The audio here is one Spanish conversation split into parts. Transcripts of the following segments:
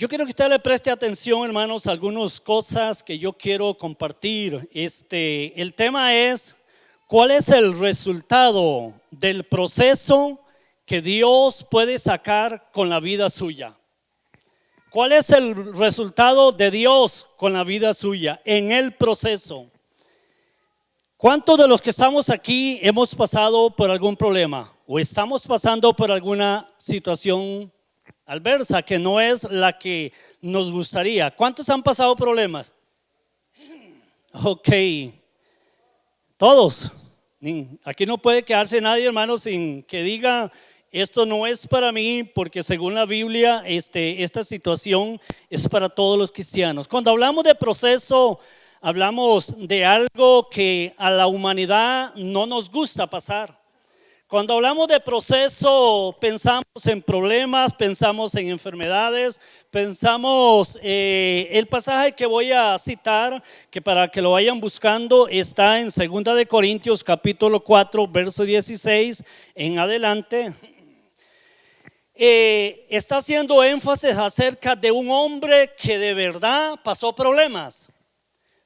Yo quiero que usted le preste atención, hermanos, a algunas cosas que yo quiero compartir. El tema es, ¿cuál es el resultado del proceso que Dios puede sacar con la vida suya? ¿Cuál es el resultado de Dios con la vida suya en el proceso? ¿Cuántos de los que estamos aquí hemos pasado por algún problema o estamos pasando por alguna situación adversa que no es la que nos gustaría? ¿Cuántos han pasado problemas? Ok, todos. Aquí no puede quedarse nadie, hermano, sin que diga esto no es para mí, porque según la Biblia esta situación es para todos los cristianos. Cuando hablamos de proceso, hablamos de algo que a la humanidad no nos gusta pasar. Cuando hablamos de proceso, pensamos en problemas, pensamos en enfermedades, pensamos, el pasaje que voy a citar, que para que lo vayan buscando, está en 2 de Corintios capítulo 4, verso 16 en adelante. Está haciendo énfasis acerca de un hombre que de verdad pasó problemas.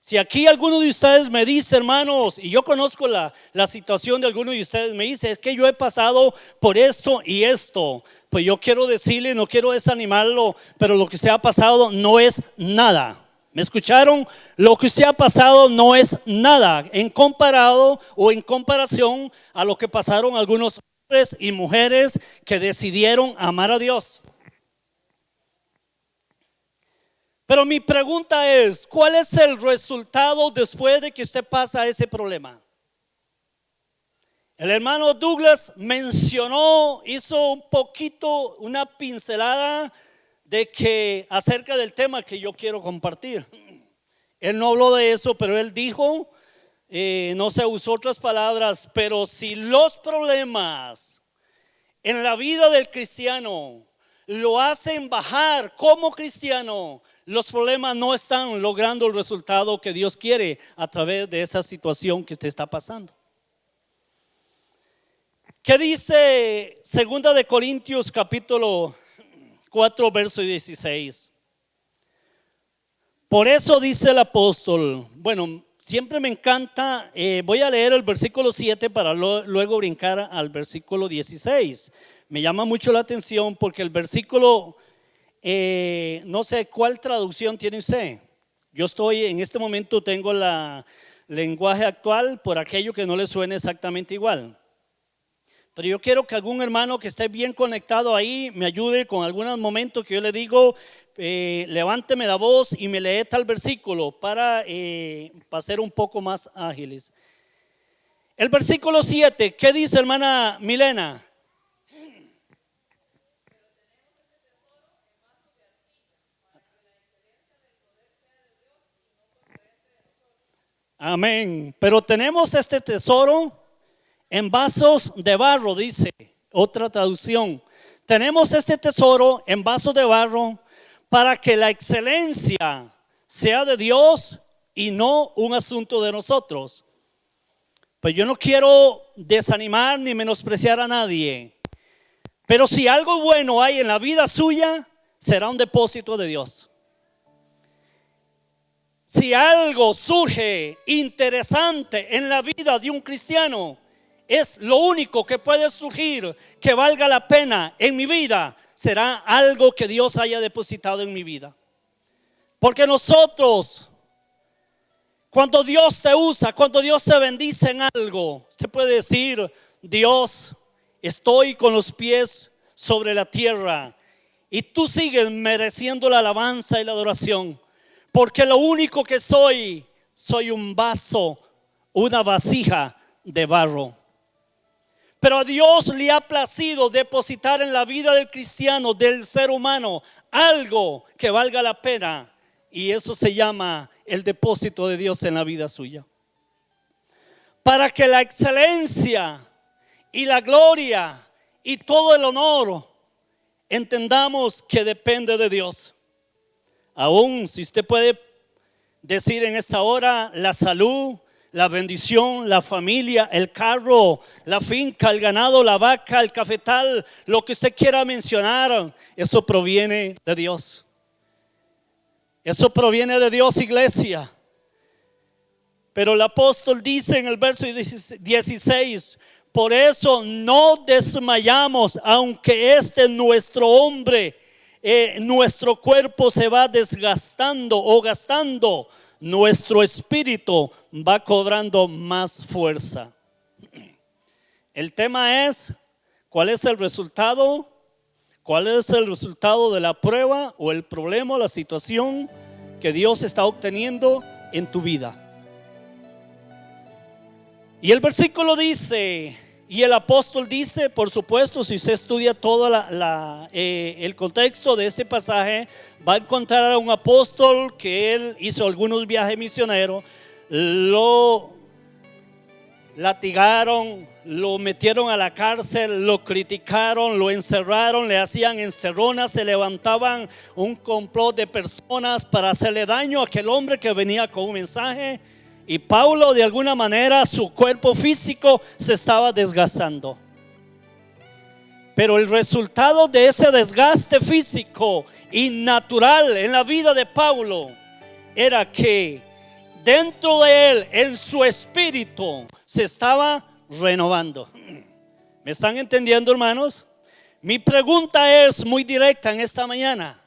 Si aquí alguno de ustedes me dice, hermanos, y yo conozco la situación de alguno de ustedes, me dice, es que yo he pasado por esto y esto, pues yo quiero decirle, no quiero desanimarlo, pero lo que usted ha pasado no es nada. ¿Me escucharon? Lo que usted ha pasado no es nada en comparado o en comparación a lo que pasaron algunos hombres y mujeres que decidieron amar a Dios. Pero mi pregunta es, ¿cuál es el resultado después de que usted pasa ese problema? El hermano Douglas mencionó, hizo un poquito, una pincelada de que acerca del tema que yo quiero compartir. Él no habló de eso, pero él dijo, no se usó otras palabras, pero si los problemas en la vida del cristiano lo hacen bajar como cristiano, los problemas no están logrando el resultado que Dios quiere a través de esa situación que usted está pasando. ¿Qué dice 2 de Corintios capítulo 4 verso 16? Por eso dice el apóstol, bueno, siempre me encanta, voy a leer el versículo 7 para luego brincar al versículo 16. Me llama mucho la atención porque el versículo, no sé cuál traducción tiene usted. Yo estoy en este momento, tengo la lenguaje actual, por aquello que no le suene exactamente igual. Pero yo quiero que algún hermano que esté bien conectado ahí me ayude con algunos momentos que yo le digo, levánteme la voz y me lee tal versículo para ser un poco más ágiles. El versículo 7, ¿qué dice, hermana Milena? Amén. Pero tenemos este tesoro en vasos de barro, dice otra traducción. Tenemos este tesoro en vasos de barro para que la excelencia sea de Dios y no un asunto de nosotros. Pues yo no quiero desanimar ni menospreciar a nadie, pero si algo bueno hay en la vida suya, será un depósito de Dios. Si algo surge interesante en la vida de un cristiano, es lo único que puede surgir que valga la pena en mi vida, será algo que Dios haya depositado en mi vida. Porque nosotros, cuando Dios te usa, cuando Dios te bendice en algo, usted puede decir, Dios, estoy con los pies sobre la tierra, y tú sigues mereciendo la alabanza y la adoración. Porque lo único que soy un vaso, una vasija de barro. Pero a Dios le ha placido depositar en la vida del cristiano, del ser humano, algo que valga la pena. Y eso se llama el depósito de Dios en la vida suya. Para que la excelencia y la gloria y todo el honor entendamos que depende de Dios. Aún si usted puede decir en esta hora la salud, la bendición, la familia, el carro, la finca, el ganado, la vaca, el cafetal, lo que usted quiera mencionar, eso proviene de Dios. Eso proviene de Dios, iglesia. Pero el apóstol dice en el verso 16, por eso no desmayamos, aunque nuestro hombre, nuestro cuerpo se va desgastando o gastando, nuestro espíritu va cobrando más fuerza. El tema es, ¿cuál es el resultado? ¿Cuál es el resultado de la prueba o el problema o la situación que Dios está obteniendo en tu vida? Y el versículo dice, y el apóstol dice, por supuesto, si usted estudia todo el contexto de este pasaje, va a encontrar a un apóstol que él hizo algunos viajes misioneros, lo latigaron, lo metieron a la cárcel, lo criticaron, lo encerraron, le hacían encerronas, se levantaban un complot de personas para hacerle daño a aquel hombre que venía con un mensaje. Y Pablo, de alguna manera, su cuerpo físico se estaba desgastando. Pero el resultado de ese desgaste físico y natural en la vida de Pablo era que dentro de él, en su espíritu, se estaba renovando. ¿Me están entendiendo, hermanos? Mi pregunta es muy directa en esta mañana.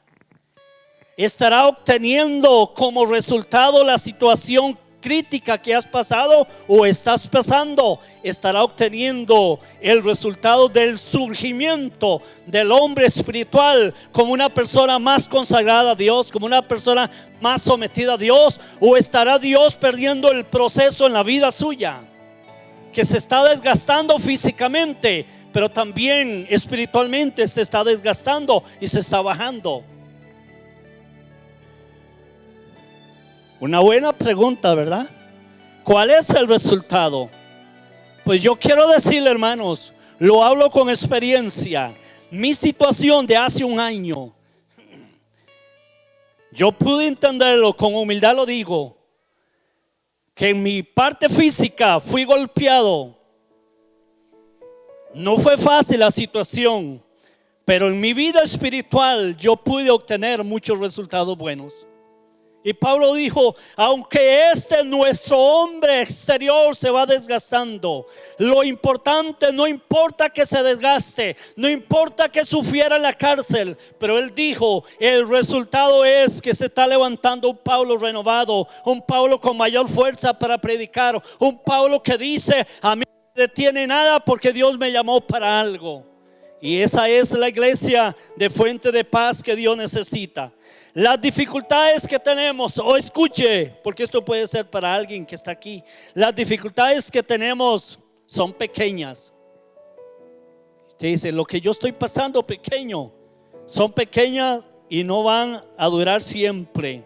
¿Estará obteniendo como resultado la situación crítica que has pasado o estás pasando? ¿Estará obteniendo el resultado del surgimiento del hombre espiritual como una persona más consagrada a Dios, como una persona más sometida a Dios? ¿O estará Dios perdiendo el proceso en la vida suya, que se está desgastando físicamente, pero también espiritualmente se está desgastando y se está bajando? Una buena pregunta, ¿verdad? ¿Cuál es el resultado? Pues yo quiero decirle, hermanos, lo hablo con experiencia. Mi situación de hace un año, yo pude entenderlo, con humildad lo digo, que en mi parte física fui golpeado. No fue fácil la situación, pero en mi vida espiritual yo pude obtener muchos resultados buenos. Y Pablo dijo, aunque nuestro hombre exterior se va desgastando, lo importante, no importa que se desgaste, no importa que sufriera en la cárcel, pero él dijo, el resultado es que se está levantando un Pablo renovado, un Pablo con mayor fuerza para predicar, un Pablo que dice, a mí no me detiene nada porque Dios me llamó para algo. Y esa es la iglesia de Fuente de Paz que Dios necesita. Las dificultades que tenemos, o escuche, porque esto puede ser para alguien que está aquí, las dificultades que tenemos son pequeñas. Usted dice, lo que yo estoy pasando pequeño, son pequeñas y no van a durar siempre.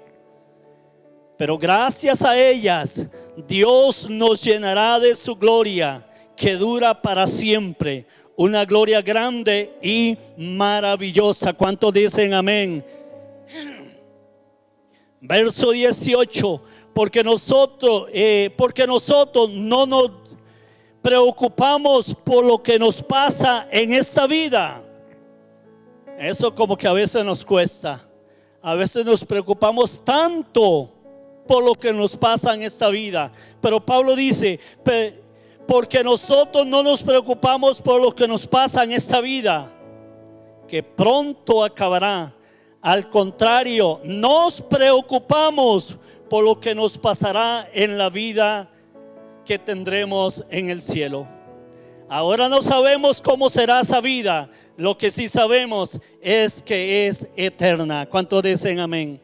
Pero gracias a ellas, Dios nos llenará de su gloria, que dura para siempre. Una gloria grande y maravillosa. ¿Cuántos dicen amén? Verso 18, porque nosotros no nos preocupamos por lo que nos pasa en esta vida. Eso como que a veces nos cuesta. A veces nos preocupamos tanto por lo que nos pasa en esta vida. Pero Pablo dice, porque nosotros no nos preocupamos por lo que nos pasa en esta vida, que pronto acabará. Al contrario, nos preocupamos por lo que nos pasará en la vida que tendremos en el cielo. Ahora no sabemos cómo será esa vida. Lo que sí sabemos es que es eterna. ¿Cuántos dicen amén?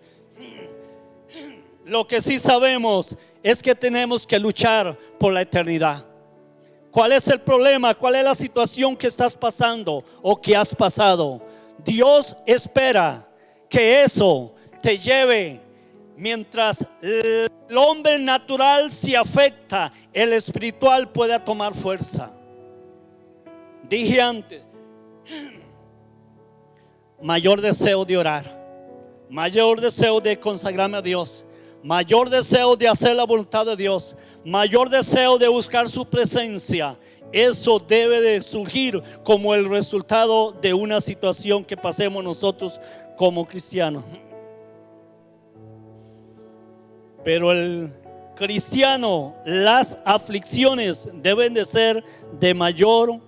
Lo que sí sabemos es que tenemos que luchar por la eternidad. ¿Cuál es el problema? ¿Cuál es la situación que estás pasando o que has pasado? Dios espera que eso te lleve, mientras el hombre natural se afecta, el espiritual pueda tomar fuerza. Dije antes, mayor deseo de orar, mayor deseo de consagrarme a Dios, mayor deseo de hacer la voluntad de Dios, mayor deseo de buscar su presencia. Eso debe de surgir como el resultado de una situación que pasemos nosotros como cristianos. Pero el cristiano, las aflicciones deben de ser de mayor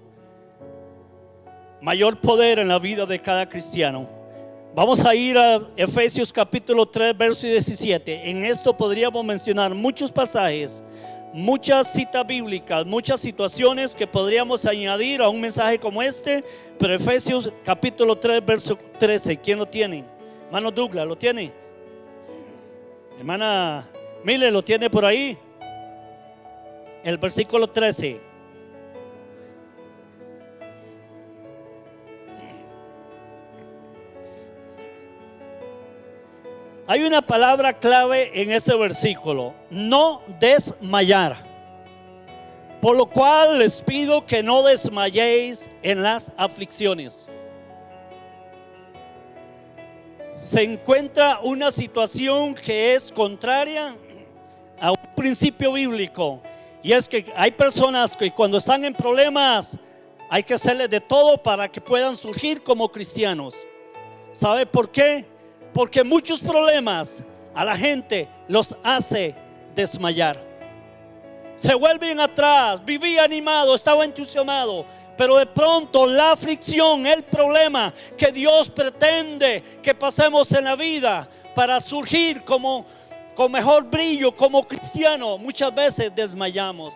poder en la vida de cada cristiano. Vamos a ir a Efesios capítulo 3, verso 17. En esto podríamos mencionar muchos pasajes, muchas citas bíblicas, muchas situaciones que podríamos añadir a un mensaje como este. Pero Efesios capítulo 3, verso 13, ¿quién lo tiene? Hermano Douglas, ¿lo tiene? Hermana Mile, ¿lo tiene por ahí? El versículo 13. Hay una palabra clave en ese versículo: no desmayar. Por lo cual les pido que no desmayéis en las aflicciones. Se encuentra una situación que es contraria a un principio bíblico, y es que hay personas que cuando están en problemas hay que hacerles de todo para que puedan surgir como cristianos. ¿Sabe por qué? Porque muchos problemas a la gente los hace desmayar. Se vuelven atrás. Vivía animado, estaba entusiasmado, pero de pronto la aflicción, el problema que Dios pretende que pasemos en la vida para surgir como con mejor brillo como cristiano, muchas veces desmayamos.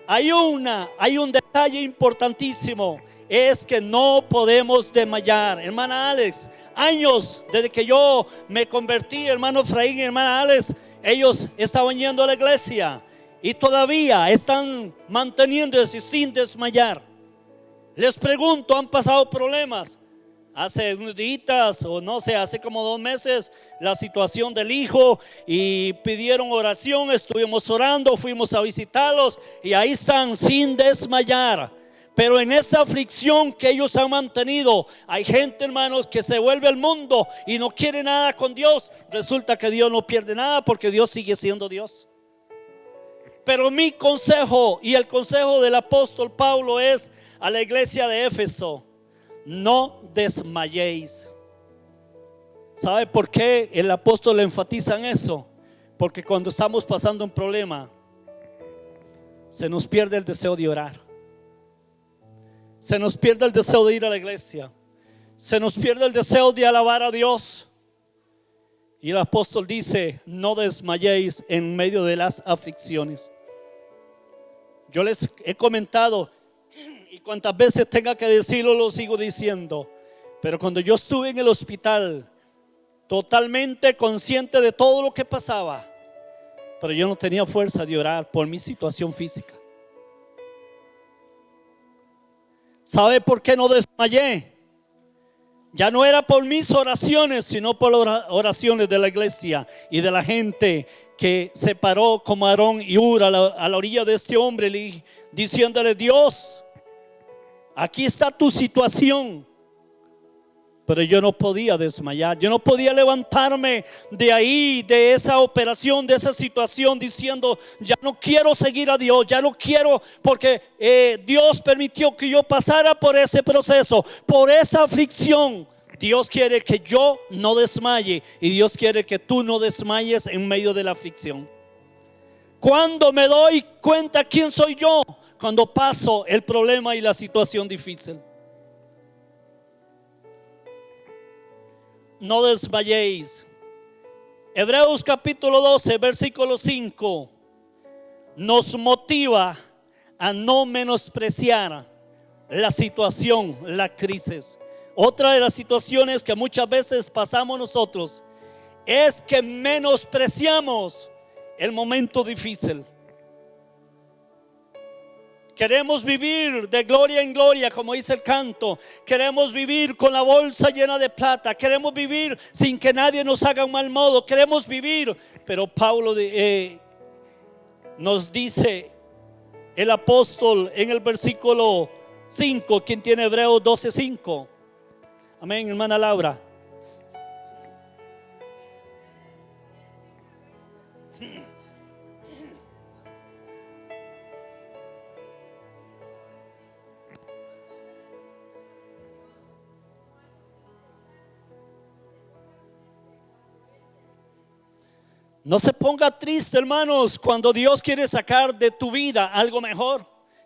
Hay un detalle importantísimo, es que no podemos desmayar. Hermana Alex, años desde que yo me convertí, hermano Efraín y hermana Alex, ellos estaban yendo a la iglesia y todavía están manteniéndose sin desmayar. Les pregunto, ¿han pasado problemas? Hace unos días, o no sé, hace como 2 meses, la situación del hijo, y pidieron oración, estuvimos orando, fuimos a visitarlos y ahí están sin desmayar. Pero en esa aflicción que ellos han mantenido, hay gente, hermanos, que se vuelve al mundo y no quiere nada con Dios. Resulta que Dios no pierde nada porque Dios sigue siendo Dios. Pero mi consejo y el consejo del apóstol Pablo es a la iglesia de Éfeso: no desmayéis. ¿Sabe por qué el apóstol enfatiza en eso? Porque cuando estamos pasando un problema, se nos pierde el deseo de orar, se nos pierde el deseo de ir a la iglesia, se nos pierde el deseo de alabar a Dios. Y el apóstol dice: no desmayéis en medio de las aflicciones. Yo les he comentado, y cuantas veces tenga que decirlo lo sigo diciendo, pero cuando yo estuve en el hospital, totalmente consciente de todo lo que pasaba, pero yo no tenía fuerza de orar por mi situación física. ¿Sabe por qué no desmayé? Ya no era por mis oraciones, sino por las oraciones de la iglesia y de la gente que se paró como Aarón y Hur a la orilla de este hombre, diciéndole: Dios, aquí está tu situación. Pero yo no podía desmayar, yo no podía levantarme de ahí, de esa operación, de esa situación, diciendo: ya no quiero seguir a Dios, ya no quiero, porque Dios permitió que yo pasara por ese proceso, por esa aflicción. Dios quiere que yo no desmaye, y Dios quiere que tú no desmayes en medio de la aflicción. Cuando me doy cuenta quién soy yo, cuando paso el problema y la situación difícil. No desmayéis. Hebreos capítulo 12, versículo 5 nos motiva a no menospreciar la situación, la crisis. Otra de las situaciones que muchas veces pasamos nosotros es que menospreciamos el momento difícil. Queremos vivir de gloria en gloria, como dice el canto. Queremos vivir con la bolsa llena de plata. Queremos vivir sin que nadie nos haga un mal modo. Queremos vivir, pero Pablo nos dice, el apóstol, en el versículo 5, quien tiene Hebreos 12:5. Amén, hermana Laura. No se ponga triste, hermanos, cuando Dios quiere sacar de tu vida algo mejor.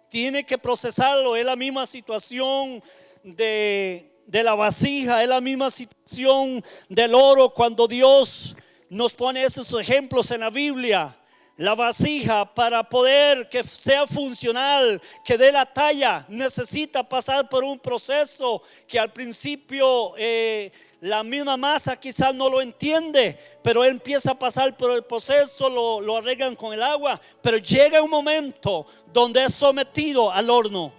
Tiene que procesarlo. Es la misma situación de la vasija, es la misma situación del oro cuando Dios nos pone esos ejemplos en la Biblia. La vasija, para poder que sea funcional, que dé la talla, necesita pasar por un proceso que al principio la misma masa quizás no lo entiende, pero él empieza a pasar por el proceso, lo arreglan con el agua, pero llega un momento donde es sometido al horno.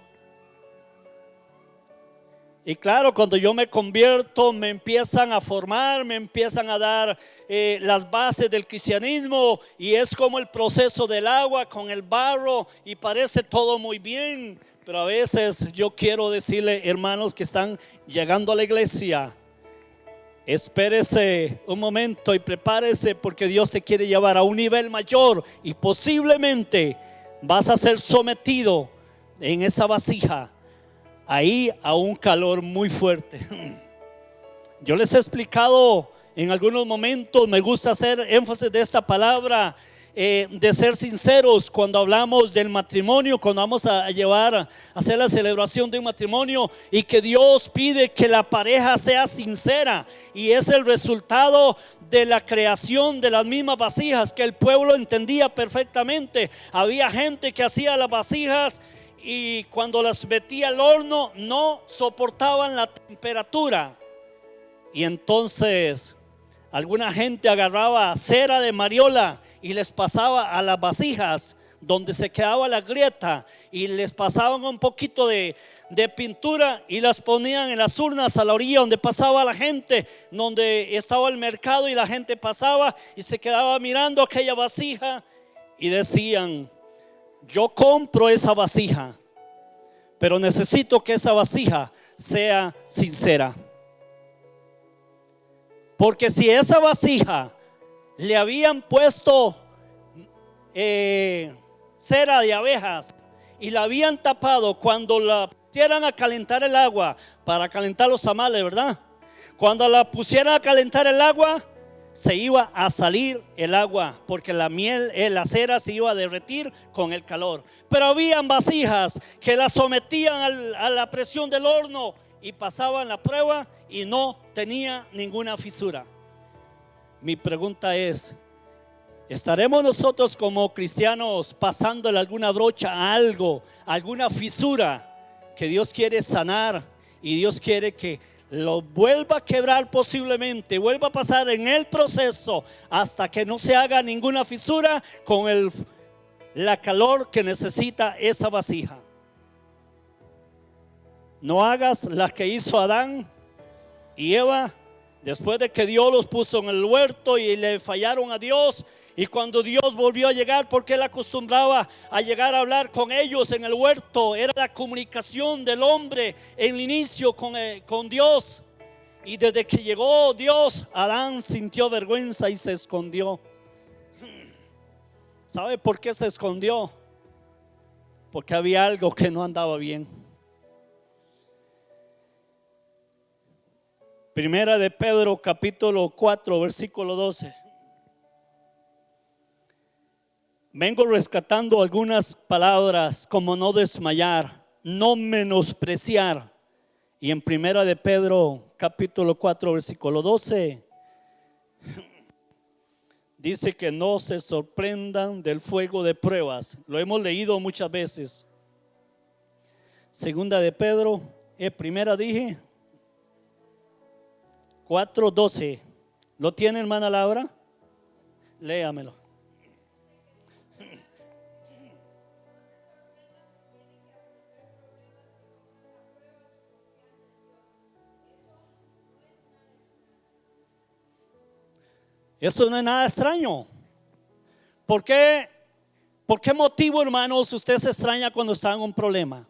Y claro, cuando yo me convierto, me empiezan a formar, me empiezan a dar las bases del cristianismo, y es como el proceso del agua con el barro, y parece todo muy bien, pero a veces yo quiero decirle, hermanos que están llegando a la iglesia, espérese un momento y prepárese, porque Dios te quiere llevar a un nivel mayor, y posiblemente vas a ser sometido en esa vasija ahí a un calor muy fuerte. Yo les he explicado en algunos momentos, me gusta hacer énfasis de esta palabra, de ser sinceros cuando hablamos del matrimonio, cuando vamos a hacer la celebración de un matrimonio, y que Dios pide que la pareja sea sincera, y es el resultado de la creación de las mismas vasijas que el pueblo entendía perfectamente. Había gente que hacía las vasijas y cuando las metía al horno no soportaban la temperatura, y entonces alguna gente agarraba cera de mariola y les pasaba a las vasijas donde se quedaba la grieta, y les pasaban un poquito de pintura y las ponían en las urnas a la orilla donde pasaba la gente, donde estaba el mercado, y la gente pasaba y se quedaba mirando aquella vasija y decían: yo compro esa vasija, pero necesito que esa vasija sea sincera. Porque si esa vasija le habían puesto cera de abejas y la habían tapado, cuando la pusieran a calentar el agua, para calentar los tamales, ¿verdad? Cuando la pusieran a calentar el agua, se iba a salir el agua, porque la miel, la cera se iba a derretir con el calor. Pero habían vasijas que la sometían a la presión del horno y pasaban la prueba y no tenía ninguna fisura. Mi pregunta es: ¿estaremos nosotros como cristianos pasándole alguna brocha a algo, alguna fisura que Dios quiere sanar, y Dios quiere que lo vuelva a quebrar, posiblemente vuelva a pasar en el proceso hasta que no se haga ninguna fisura con la calor que necesita esa vasija? No hagas la que hizo Adán y Eva después de que Dios los puso en el huerto y le fallaron a Dios. Y cuando Dios volvió a llegar, porque él acostumbraba a llegar a hablar con ellos en el huerto, era la comunicación del hombre en el inicio con Dios. Y desde que llegó Dios, Adán sintió vergüenza y se escondió. ¿Sabe por qué se escondió? Porque había algo que no andaba bien. Primera de Pedro capítulo 4 versículo 12. Vengo rescatando algunas palabras como no desmayar, no menospreciar. Y en Primera de Pedro capítulo 4 versículo 12 dice que no se sorprendan del fuego de pruebas. Lo hemos leído muchas veces. Segunda de Pedro, primera dije 4:12. ¿Lo tiene, hermana Laura? Léamelo. Eso no es nada extraño. ¿Por qué motivo, hermanos, usted se extraña cuando está en un problema?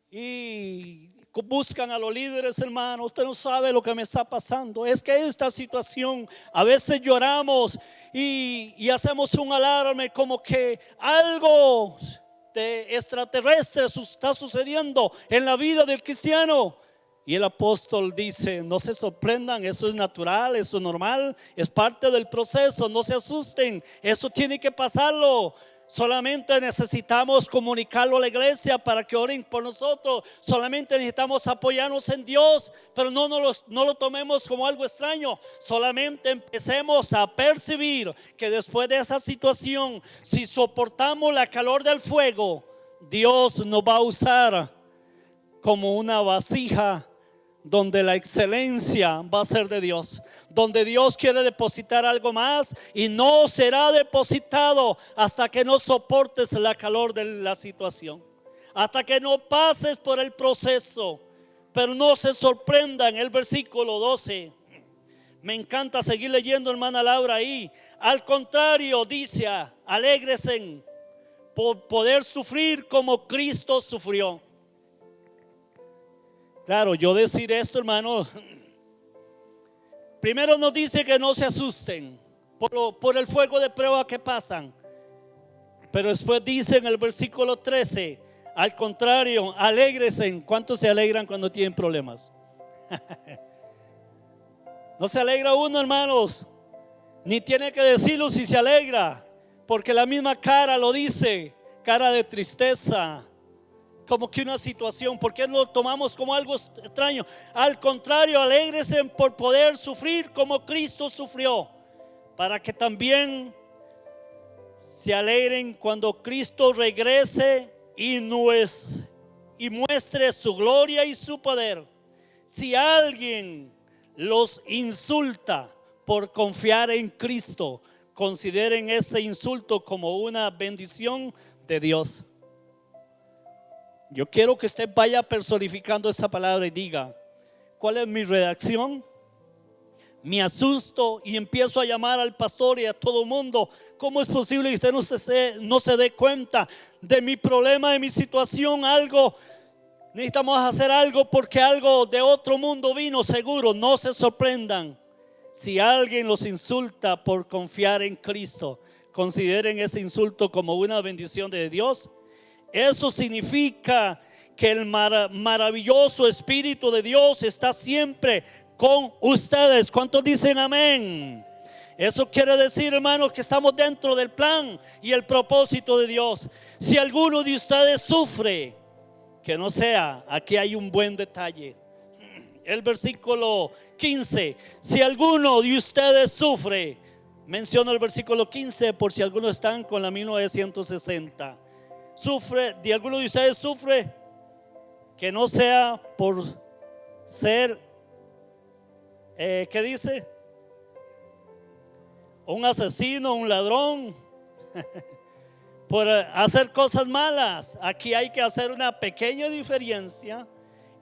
Y buscan a los líderes: hermano, usted no sabe lo que me está pasando. Es que esta situación, a veces lloramos y hacemos un alarme como que algo de extraterrestre está sucediendo en la vida del cristiano. Y el apóstol dice, no se sorprendan, eso es natural, eso es normal, es parte del proceso, no se asusten, eso tiene que pasarlo. Solamente necesitamos comunicarlo a la iglesia para que oren por nosotros. Solamente necesitamos apoyarnos en Dios, pero no lo tomemos como algo extraño. Solamente empecemos a percibir que después de esa situación, si soportamos la calor del fuego, Dios nos va a usar como una vasija donde la excelencia va a ser de Dios, donde Dios quiere depositar algo más y no será depositado hasta que no soportes la calor de la situación, hasta que no pases por el proceso. Pero no se sorprendan, el versículo 12, me encanta seguir leyendo, hermana Laura, ahí. Al contrario, dice, alégresen por poder sufrir como Cristo sufrió. Claro, yo decir esto, hermano, primero nos dice que no se asusten por el fuego de prueba que pasan. Pero después dice en el versículo 13, al contrario, alégresen. ¿Cuántos se alegran cuando tienen problemas? No se alegra uno, hermanos, ni tiene que decirlo si se alegra, porque la misma cara lo dice, cara de tristeza, como que una situación. ¿Por qué lo tomamos como algo extraño? Al contrario, alégrese por poder sufrir como Cristo sufrió, para que también se alegren cuando Cristo regrese y muestre su gloria y su poder. Si alguien los insulta por confiar en Cristo, consideren ese insulto como una bendición de Dios. Yo quiero que usted vaya personificando esa palabra y diga, ¿cuál es mi reacción? Me asusto y empiezo a llamar al pastor y a todo el mundo. ¿Cómo es posible que usted no se dé cuenta de mi problema, de mi situación? Necesitamos hacer algo porque algo de otro mundo vino seguro. No se sorprendan si alguien los insulta por confiar en Cristo. Consideren ese insulto como una bendición de Dios. Eso significa que el maravilloso Espíritu de Dios está siempre con ustedes. ¿Cuántos dicen amén? Eso quiere decir, hermanos, que estamos dentro del plan y el propósito de Dios. Si alguno de ustedes sufre, que no sea, aquí hay un buen detalle. El versículo 15, si alguno de ustedes sufre, menciono el versículo 15 por si algunos están con la 1960. Sufre, de alguno de ustedes sufre, que no sea por ser, ¿qué dice? Un asesino, un ladrón, por hacer cosas malas. Aquí hay que hacer una pequeña diferencia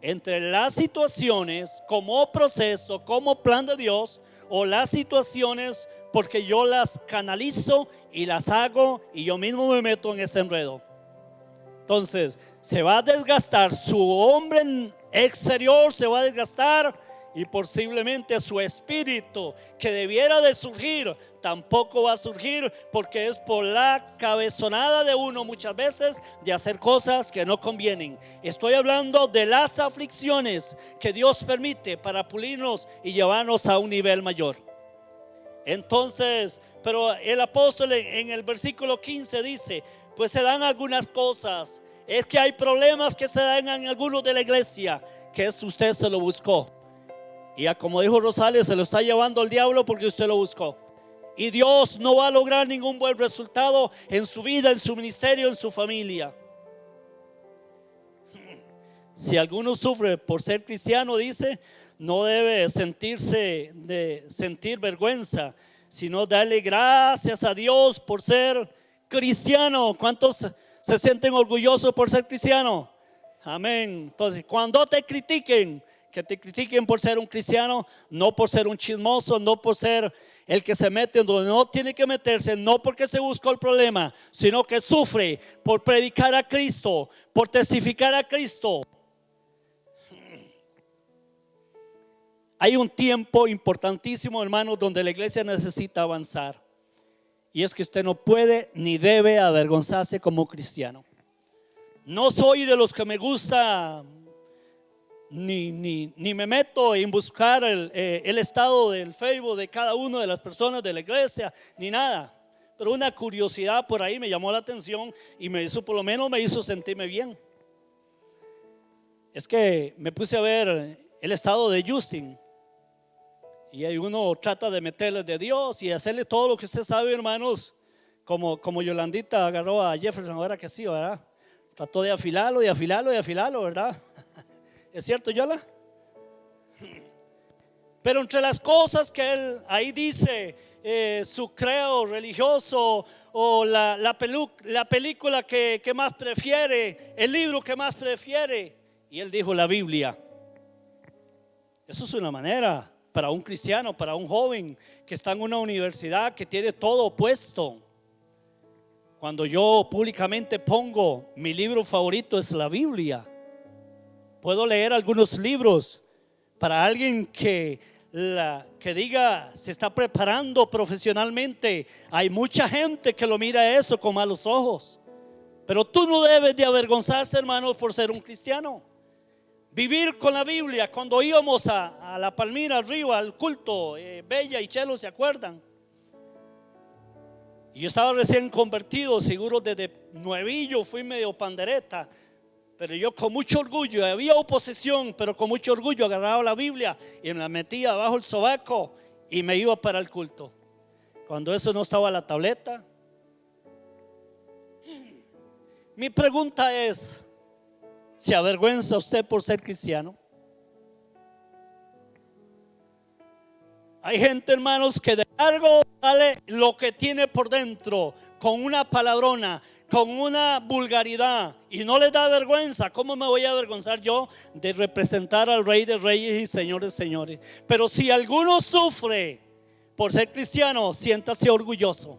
entre las situaciones como proceso, como plan de Dios, o las situaciones porque yo las canalizo y las hago y yo mismo me meto en ese enredo. Entonces se va a desgastar su hombre exterior, se va a desgastar, y posiblemente su espíritu que debiera de surgir tampoco va a surgir, porque es por la cabezonada de uno muchas veces de hacer cosas que no convienen. Estoy hablando de las aflicciones que Dios permite para pulirnos y llevarnos a un nivel mayor. Entonces, pero el apóstol en el versículo 15 dice, pues se dan algunas cosas. Es que hay problemas que se dan en algunos de la iglesia, que es usted se lo buscó. Y como dijo Rosario, se lo está llevando el diablo porque usted lo buscó. Y Dios no va a lograr ningún buen resultado en su vida, en su ministerio, en su familia. Si alguno sufre por ser cristiano, dice, no debe sentir vergüenza, sino darle gracias a Dios por ser cristiano. ¿Cuántos se sienten orgullosos por ser cristiano? Amén. Entonces, cuando te critiquen, que te critiquen por ser un cristiano, no por ser un chismoso, no por ser el que se mete donde no tiene que meterse, no porque se buscó el problema, sino que sufre por predicar a Cristo, por testificar a Cristo. Hay un tiempo importantísimo, hermanos, donde la iglesia necesita avanzar. Y es que usted no puede ni debe avergonzarse como cristiano. No soy de los que me gusta ni me meto en buscar el estado del Facebook de cada una de las personas de la iglesia, ni nada. Pero una curiosidad por ahí me llamó la atención y me hizo, por lo menos me hizo sentirme bien. Es que me puse a ver el estado de Justin. Y ahí uno trata de meterle de Dios y hacerle todo lo que usted sabe, hermanos. Como Yolandita agarró a Jefferson, ahora que sí, ¿verdad? Trató de afilarlo, ¿verdad? ¿Es cierto, Yola? Pero entre las cosas que él ahí dice, su creo religioso o la película que más prefiere, el libro que más prefiere, y él dijo la Biblia. Eso es una manera para un cristiano, para un joven que está en una universidad que tiene todo opuesto. Cuando yo públicamente pongo mi libro favorito es la Biblia. Puedo leer algunos libros para alguien que diga se está preparando profesionalmente. Hay mucha gente que lo mira eso con malos ojos. Pero tú no debes de avergonzarse, hermanos, por ser un cristiano. Vivir con la Biblia. Cuando íbamos a La Palmira arriba al culto, Bella y Chelo se acuerdan. Y yo estaba recién convertido, seguro desde nuevillo fui medio pandereta. Pero yo con mucho orgullo, había oposición, pero con mucho orgullo agarraba la Biblia y me la metía abajo el sobaco y me iba para el culto. Cuando eso no estaba en la tableta. Mi pregunta es, ¿se avergüenza usted por ser cristiano? Hay gente, hermanos, que de largo sale lo que tiene por dentro, con una palabrona, con una vulgaridad, y no les da vergüenza. ¿Cómo me voy a avergonzar yo de representar al Rey de Reyes y Señor de Señores? Pero si alguno sufre por ser cristiano, siéntase orgulloso.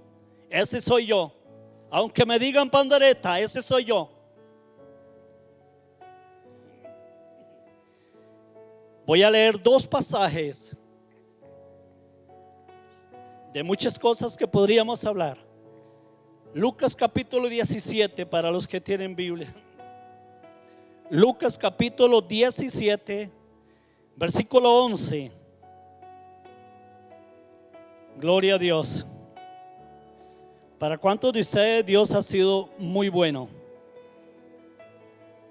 Ese soy yo. Aunque me digan pandereta, ese soy yo. Voy a leer dos pasajes de muchas cosas que podríamos hablar. Lucas capítulo 17 para los que tienen Biblia. Lucas capítulo 17 versículo 11. Gloria a Dios. ¿Para cuántos de ustedes Dios ha sido muy bueno?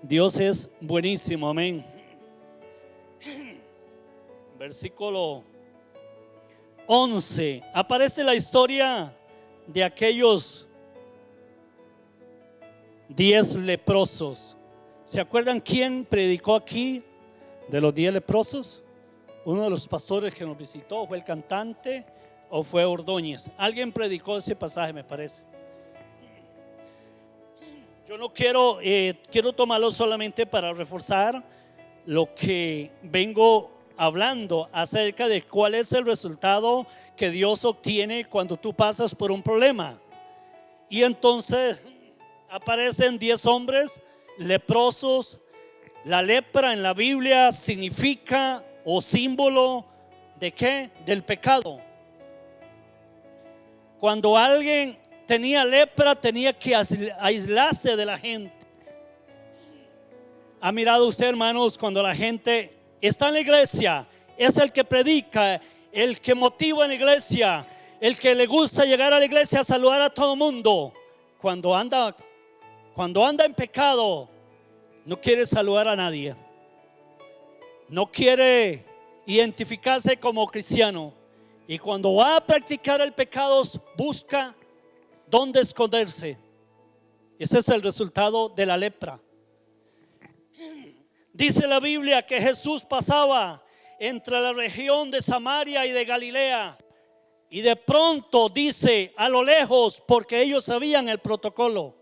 Dios es buenísimo, amén. Versículo 11. Aparece la historia de aquellos 10 leprosos. ¿Se acuerdan quién predicó aquí de los 10 leprosos? Uno de los pastores que nos visitó, ¿fue el cantante o fue Ordóñez? Alguien predicó ese pasaje, me parece. Yo no quiero tomarlo solamente para reforzar lo que vengo hablando acerca de cuál es el resultado que Dios obtiene cuando tú pasas por un problema. Y entonces aparecen 10 hombres leprosos. La lepra en la Biblia significa o símbolo de ¿qué? Del pecado. Cuando alguien tenía lepra tenía que aislarse de la gente. ¿Ha mirado usted, hermanos, cuando la gente está en la iglesia, es el que predica, el que motiva en la iglesia, el que le gusta llegar a la iglesia a saludar a todo el mundo? Cuando anda en pecado, no quiere saludar a nadie, no quiere identificarse como cristiano, y cuando va a practicar el pecado busca dónde esconderse. Ese es el resultado de la lepra. Dice la Biblia que Jesús pasaba entre la región de Samaria y de Galilea, y de pronto dice a lo lejos, porque ellos sabían el protocolo,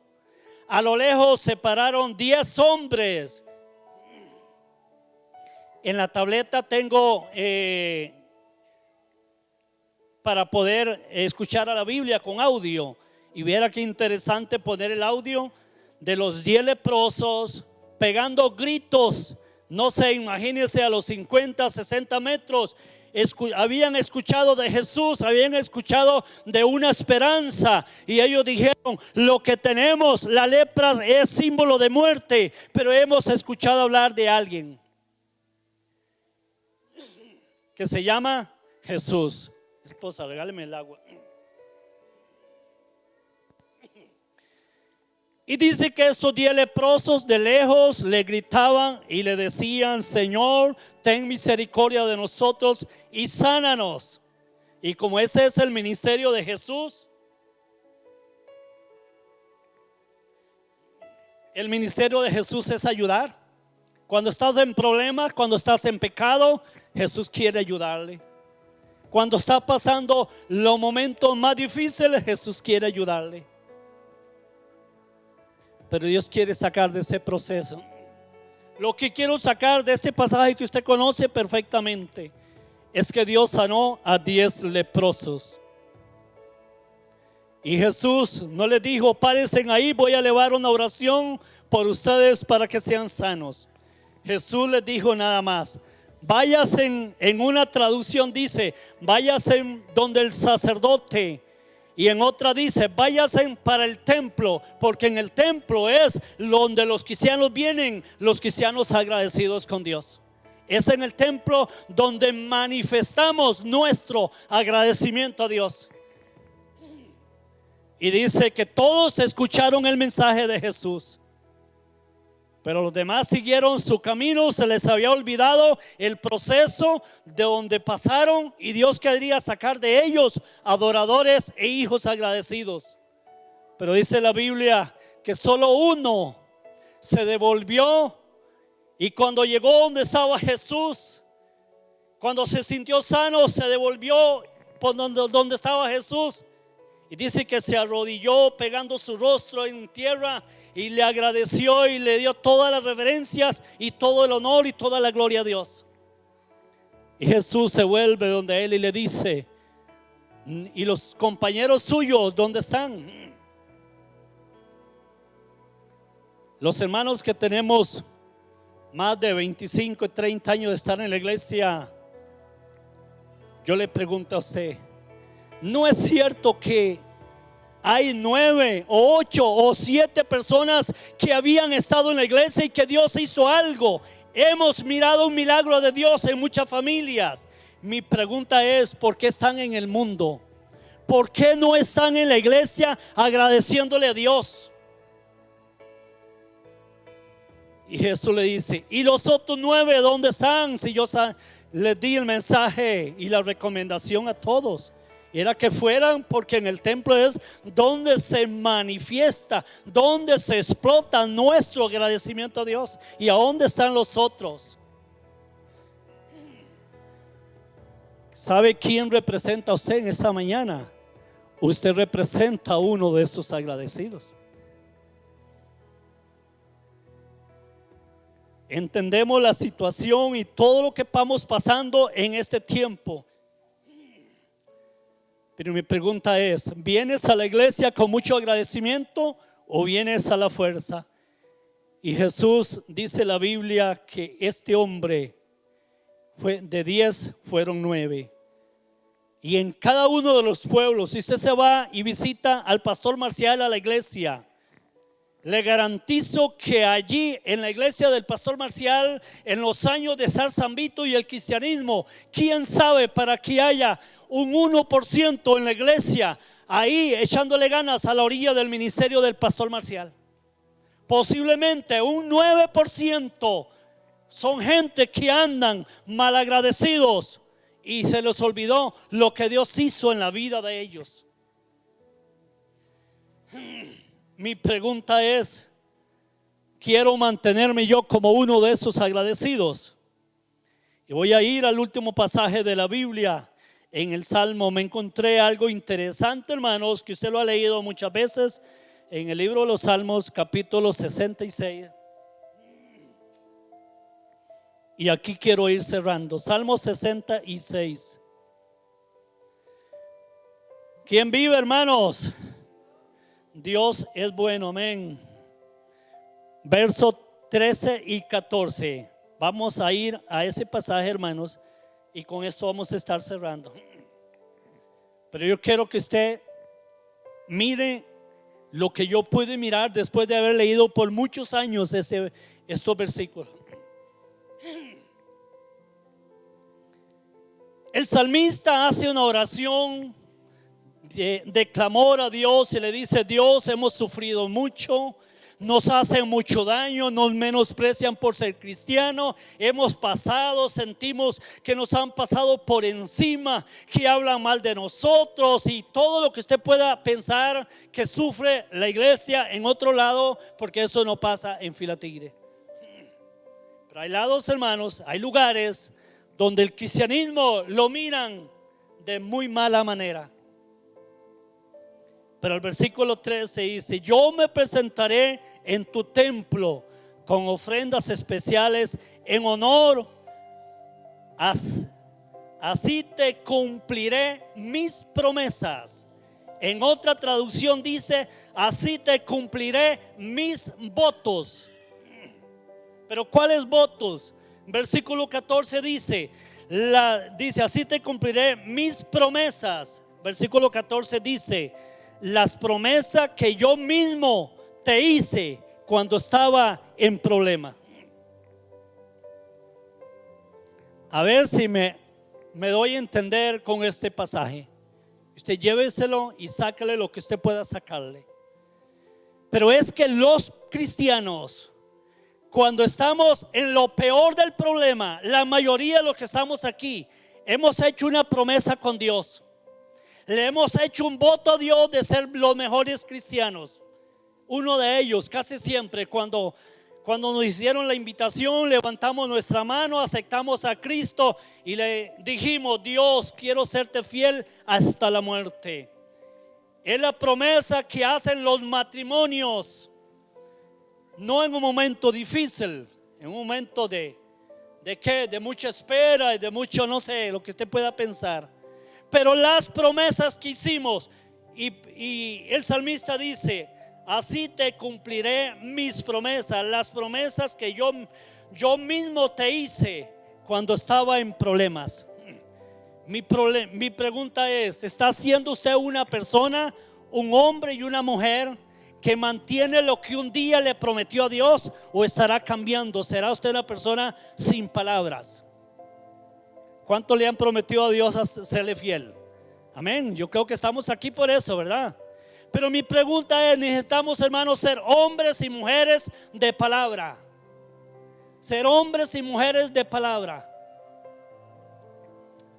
a lo lejos se pararon 10 hombres. En la tableta tengo para poder escuchar a la Biblia con audio, y viera qué interesante poner el audio de los 10 leprosos pegando gritos. No sé, imagínense, a los 50, 60 metros habían escuchado de Jesús, habían escuchado de una esperanza, y ellos dijeron: lo que tenemos, la lepra, es símbolo de muerte, pero hemos escuchado hablar de alguien que se llama Jesús. Esposa, regáleme el agua. Y dice que estos 10 leprosos de lejos le gritaban y le decían: Señor, ten misericordia de nosotros y sánanos. Y como ese es el ministerio de Jesús, el ministerio de Jesús es ayudar. Cuando estás en problemas, cuando estás en pecado, Jesús quiere ayudarle. Cuando está pasando los momentos más difíciles, Jesús quiere ayudarle. Pero Dios quiere sacar de ese proceso. Lo que quiero sacar de este pasaje que usted conoce perfectamente es que Dios sanó a 10 leprosos. Y Jesús no les dijo: párense ahí, voy a elevar una oración por ustedes para que sean sanos. Jesús les dijo nada más: váyanse. En una traducción dice: váyanse donde el sacerdote. Y en otra dice: váyanse para el templo, porque en el templo es donde los cristianos vienen, los cristianos agradecidos con Dios. Es en el templo donde manifestamos nuestro agradecimiento a Dios. Y dice que todos escucharon el mensaje de Jesús, pero los demás siguieron su camino. Se les había olvidado el proceso de donde pasaron, y Dios quería sacar de ellos adoradores e hijos agradecidos. Pero dice la Biblia que solo uno se devolvió, y cuando llegó donde estaba Jesús, cuando se sintió sano, se devolvió por donde estaba Jesús. Y dice que se arrodilló pegando su rostro en tierra y le agradeció y le dio todas las reverencias y todo el honor y toda la gloria a Dios. Y Jesús se vuelve donde él y le dice: ¿y los compañeros suyos dónde están? Los hermanos que tenemos más de 25 y 30 años de estar en la iglesia, yo le pregunto a usted: ¿no es cierto que hay 9 o 8 o 7 personas que habían estado en la iglesia y que Dios hizo algo? Hemos mirado un milagro de Dios en muchas familias. Mi pregunta es: ¿por qué están en el mundo? ¿Por qué no están en la iglesia agradeciéndole a Dios? Y Jesús le dice: ¿y los otros 9 dónde están? Si yo les di el mensaje y la recomendación a todos era que fueran, porque en el templo es donde se manifiesta, donde se explota nuestro agradecimiento a Dios. ¿Y a dónde están los otros? ¿Sabe quién representa a usted en esta mañana? Usted representa a uno de esos agradecidos. Entendemos la situación y todo lo que vamos pasando en este tiempo. Pero mi pregunta es: ¿vienes a la iglesia con mucho agradecimiento o vienes a la fuerza? Y Jesús dice la Biblia que este hombre fue de 10, fueron 9. Y en cada uno de los pueblos, si usted se va y visita al pastor Marcial a la iglesia, le garantizo que allí en la iglesia del pastor Marcial, en los años de estar San Vito y el cristianismo, quién sabe, para que haya un 1% en la iglesia ahí echándole ganas a la orilla del ministerio del pastor Marcial. Posiblemente un 9% son gente que andan malagradecidos y se les olvidó lo que Dios hizo en la vida de ellos. Mi pregunta es: ¿quiero mantenerme yo como uno de esos agradecidos? Y voy a ir al último pasaje de la Biblia. En el Salmo me encontré algo interesante, hermanos, que usted lo ha leído muchas veces, en el libro de los Salmos, capítulo 66. Y aquí quiero ir cerrando. Salmo 66. ¿Quién vive, hermanos? Dios es bueno, amén. Verso 13 y 14. Vamos a ir a ese pasaje, hermanos, y con esto vamos a estar cerrando. Pero yo quiero que usted mire lo que yo pude mirar después de haber leído por muchos años estos versículos. El salmista hace una oración de clamor a Dios y le dice: Dios, hemos sufrido mucho, nos hacen mucho daño, nos menosprecian por ser cristianos, hemos pasado, sentimos que nos han pasado por encima, que hablan mal de nosotros y todo lo que usted pueda pensar que sufre la iglesia en otro lado, porque eso no pasa en Filatigre. Pero hay lados, hermanos, hay lugares donde el cristianismo lo miran de muy mala manera. Pero el versículo 13 dice: yo me presentaré en tu templo con ofrendas especiales en honor, así te cumpliré mis promesas. En otra traducción dice: así te cumpliré mis votos. Pero ¿cuáles votos? Versículo 14 dice, así te cumpliré mis promesas. Versículo 14 dice: las promesas que yo mismo te hice cuando estaba en problema. A ver si me doy a entender con este pasaje. Usted lléveselo y sácale lo que usted pueda sacarle. Pero es que los cristianos, cuando estamos en lo peor del problema, la mayoría de los que estamos aquí hemos hecho una promesa con Dios. Le hemos hecho un voto a Dios de ser los mejores cristianos. Uno de ellos, casi siempre, cuando nos hicieron la invitación, levantamos nuestra mano, aceptamos a Cristo y le dijimos: Dios, quiero serte fiel hasta la muerte. Es la promesa que hacen los matrimonios. No en un momento difícil, en un momento de mucha espera y de mucho, no sé, lo que usted pueda pensar. Pero las promesas que hicimos, y el salmista dice: así te cumpliré mis promesas, las promesas que yo mismo te hice cuando estaba en problemas. Mi pregunta es: ¿está siendo usted una persona, un hombre y una mujer que mantiene lo que un día le prometió a Dios, o estará cambiando? ¿Será usted una persona sin palabras? ¿Cuánto le han prometido a Dios a serle fiel? Amén. Yo creo que estamos aquí por eso, ¿verdad? Pero mi pregunta es: necesitamos, hermanos, ser hombres y mujeres de palabra. Ser hombres y mujeres de palabra.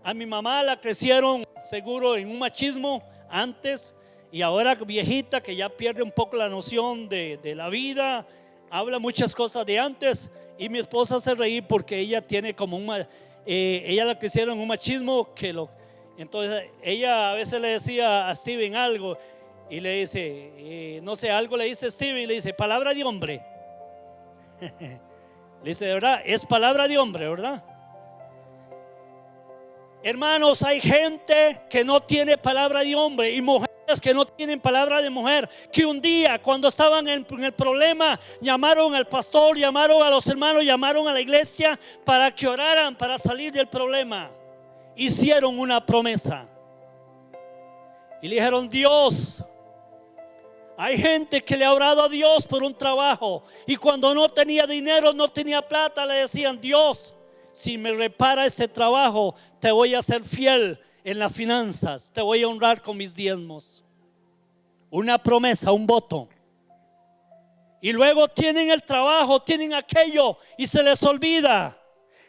A mi mamá la crecieron seguro en un machismo antes, y ahora viejita, que ya pierde un poco la noción de la vida, habla muchas cosas de antes. Y mi esposa se reí porque ella tiene como ella la crecieron en un machismo entonces ella a veces le decía a Steven algo y le dice, no sé, algo le dice Steven y le dice: palabra de hombre. Le dice: de verdad, es palabra de hombre, ¿verdad? Hermanos, hay gente que no tiene palabra de hombre y mujeres que no tienen palabra de mujer, que un día, cuando estaban en el problema, llamaron al pastor, llamaron a los hermanos, llamaron a la iglesia para que oraran para salir del problema. Hicieron una promesa y le dijeron: Dios, hay gente que le ha orado a Dios por un trabajo, y cuando no tenía dinero, no tenía plata, le decían: Dios, si me repara este trabajo, te voy a ser fiel en las finanzas, te voy a honrar con mis diezmos. Una promesa, un voto. Y luego tienen el trabajo, tienen aquello, y se les olvida.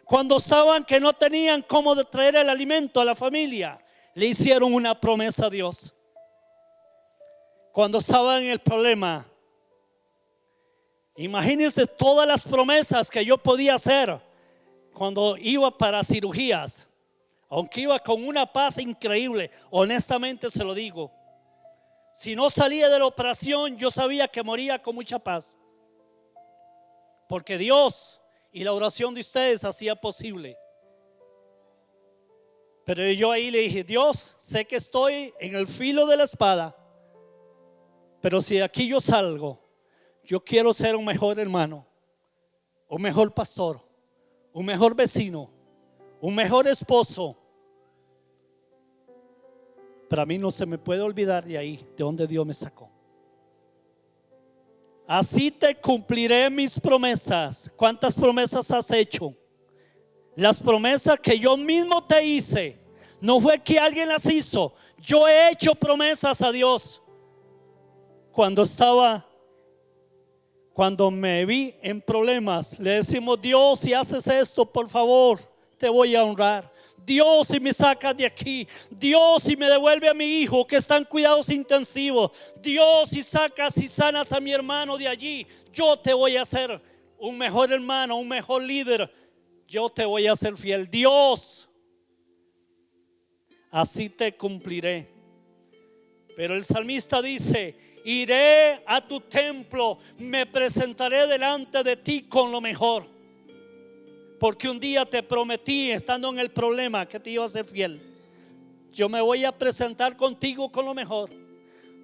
Cuando estaban que no tenían cómo traer el alimento a la familia, le hicieron una promesa a Dios. Cuando estaban en el problema, imagínense todas las promesas que yo podía hacer cuando iba para cirugías. Aunque iba con una paz increíble, honestamente se lo digo, si no salía de la operación, yo sabía que moría con mucha paz, porque Dios y la oración de ustedes hacía posible. Pero yo ahí le dije: Dios, sé que estoy en el filo de la espada, pero si de aquí yo salgo, yo quiero ser un mejor hermano, un mejor pastor, un mejor vecino, un mejor esposo. Para mí no se me puede olvidar de ahí, de donde Dios me sacó. Así te cumpliré mis promesas. ¿Cuántas promesas has hecho? Las promesas que yo mismo te hice. No fue que alguien las hizo. Yo he hecho promesas a Dios. Cuando me vi en problemas, le decimos: Dios, si haces esto, por favor, te voy a honrar. Dios, si me sacas de aquí. Dios, si me devuelve a mi hijo que está en cuidados intensivos. Dios, si sacas y sanas a mi hermano de allí, yo te voy a hacer un mejor hermano, un mejor líder. Yo te voy a ser fiel. Dios, así te cumpliré. Pero el salmista dice: iré a tu templo, me presentaré delante de ti con lo mejor. Porque un día te prometí, estando en el problema, que te iba a ser fiel. Yo me voy a presentar contigo con lo mejor.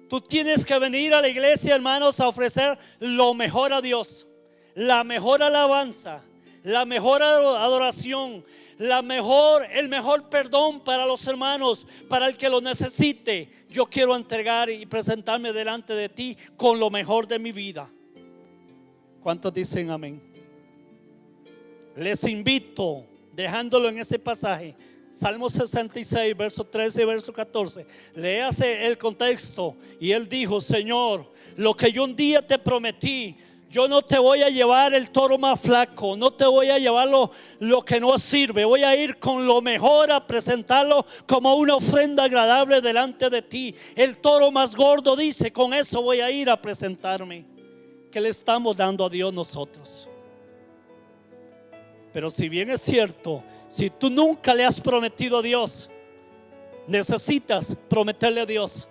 Tú tienes que venir a la iglesia, hermanos, a ofrecer lo mejor a Dios. La mejor alabanza, la mejor adoración, el mejor perdón para los hermanos, para el que lo necesite. Yo quiero entregar y presentarme delante de ti con lo mejor de mi vida. ¿Cuántos dicen amén? Les invito, dejándolo en ese pasaje, Salmo 66, verso 13 y verso 14. Léase el contexto. Y él dijo: Señor, lo que yo un día te prometí, yo no te voy a llevar el toro más flaco, no te voy a llevar lo que no sirve. Voy a ir con lo mejor a presentarlo como una ofrenda agradable delante de ti. El toro más gordo, dice: con eso voy a ir a presentarme. ¿Qué le estamos dando a Dios nosotros? Pero si bien es cierto, si tú nunca le has prometido a Dios, necesitas prometerle a Dios.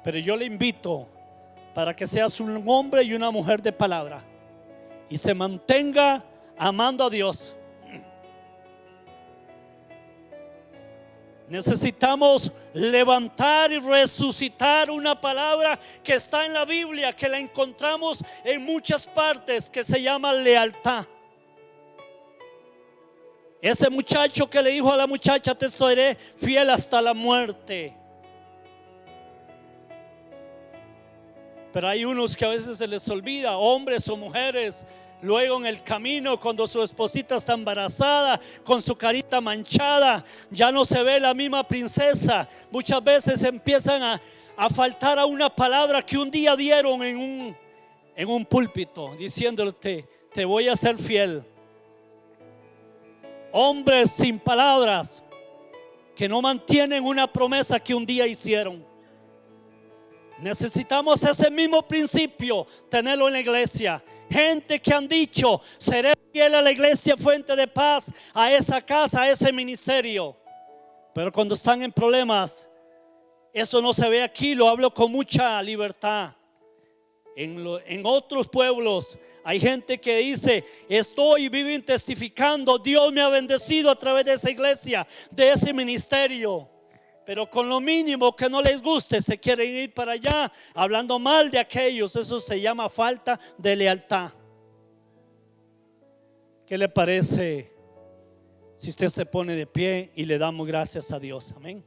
Pero yo le invito para que seas un hombre y una mujer de palabra y se mantenga amando a Dios. Necesitamos levantar y resucitar una palabra que está en la Biblia, que la encontramos en muchas partes, que se llama lealtad. Ese muchacho que le dijo a la muchacha: te seré fiel hasta la muerte. Pero hay unos que a veces se les olvida, hombres o mujeres. Luego en el camino, cuando su esposita está embarazada, con su carita manchada, ya no se ve la misma princesa. Muchas veces empiezan a faltar a una palabra que un día dieron en un púlpito, diciéndole: te voy a ser fiel. Hombres sin palabras, que no mantienen una promesa que un día hicieron. Necesitamos ese mismo principio, tenerlo en la iglesia. Gente que han dicho: seré fiel a la iglesia Fuente de Paz, a esa casa, a ese ministerio. Pero cuando están en problemas, eso no se ve aquí. Lo hablo con mucha libertad. En otros pueblos hay gente que dice: estoy vivo testificando, Dios me ha bendecido a través de esa iglesia, de ese ministerio. Pero con lo mínimo que no les guste, se quieren ir para allá, hablando mal de aquellos. Eso se llama falta de lealtad. ¿Qué le parece si usted se pone de pie y le damos gracias a Dios? Amén.